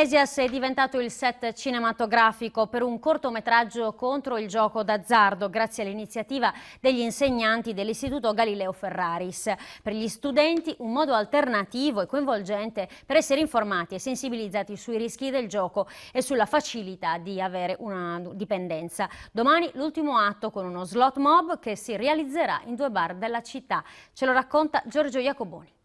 Iglesias è diventato il set cinematografico per un cortometraggio contro il gioco d'azzardo grazie all'iniziativa degli insegnanti dell'Istituto Galileo Ferraris. Per gli studenti un modo alternativo e coinvolgente per essere informati e sensibilizzati sui rischi del gioco e sulla facilità di avere una dipendenza. Domani l'ultimo atto con uno slot mob che si realizzerà in 2 bar della città. Ce lo racconta Giorgio Iacoboni.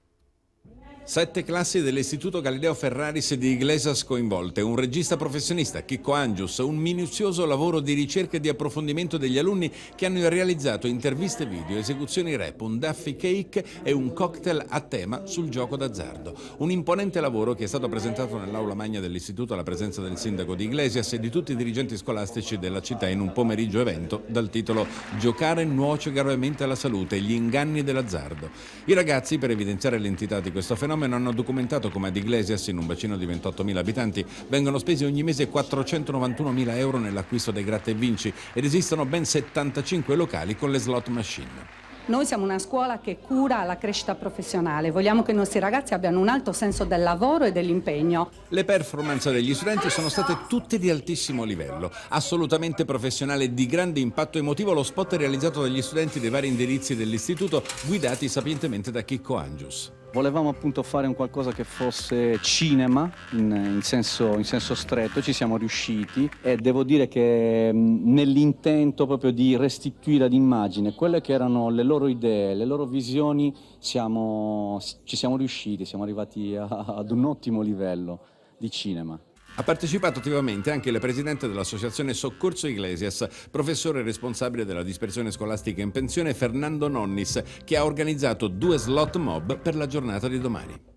7 classi dell'Istituto Galileo Ferraris di Iglesias coinvolte, un regista professionista, Chicco Angius, un minuzioso lavoro di ricerca e di approfondimento degli alunni che hanno realizzato interviste video, esecuzioni rap, un Daffy Cake e un cocktail a tema sul gioco d'azzardo. Un imponente lavoro che è stato presentato nell'aula magna dell'Istituto alla presenza del sindaco di Iglesias e di tutti i dirigenti scolastici della città in un pomeriggio evento dal titolo "Giocare nuoce gravemente alla salute, gli inganni dell'azzardo". I ragazzi, per evidenziare l'entità di questo fenomeno, hanno documentato come ad Iglesias, in un bacino di 28.000 abitanti, vengono spesi ogni mese 491.000 euro nell'acquisto dei gratta e vinci ed esistono ben 75 locali con le slot machine. Noi siamo una scuola che cura la crescita professionale, vogliamo che i nostri ragazzi abbiano un alto senso del lavoro e dell'impegno. Le performance degli studenti sono state tutte di altissimo livello, assolutamente professionale e di grande impatto emotivo lo spot realizzato dagli studenti dei vari indirizzi dell'istituto, guidati sapientemente da Chicco Angius. Volevamo appunto fare un qualcosa che fosse cinema in senso stretto, ci siamo riusciti e devo dire che nell'intento proprio di restituire ad immagine quelle che erano le loro idee, le loro visioni, ci siamo riusciti, siamo arrivati ad un ottimo livello di cinema. Ha partecipato attivamente anche il presidente dell'associazione Soccorso Iglesias, professore responsabile della dispersione scolastica in pensione Fernando Nonnis, che ha organizzato 2 slot mob per la giornata di domani.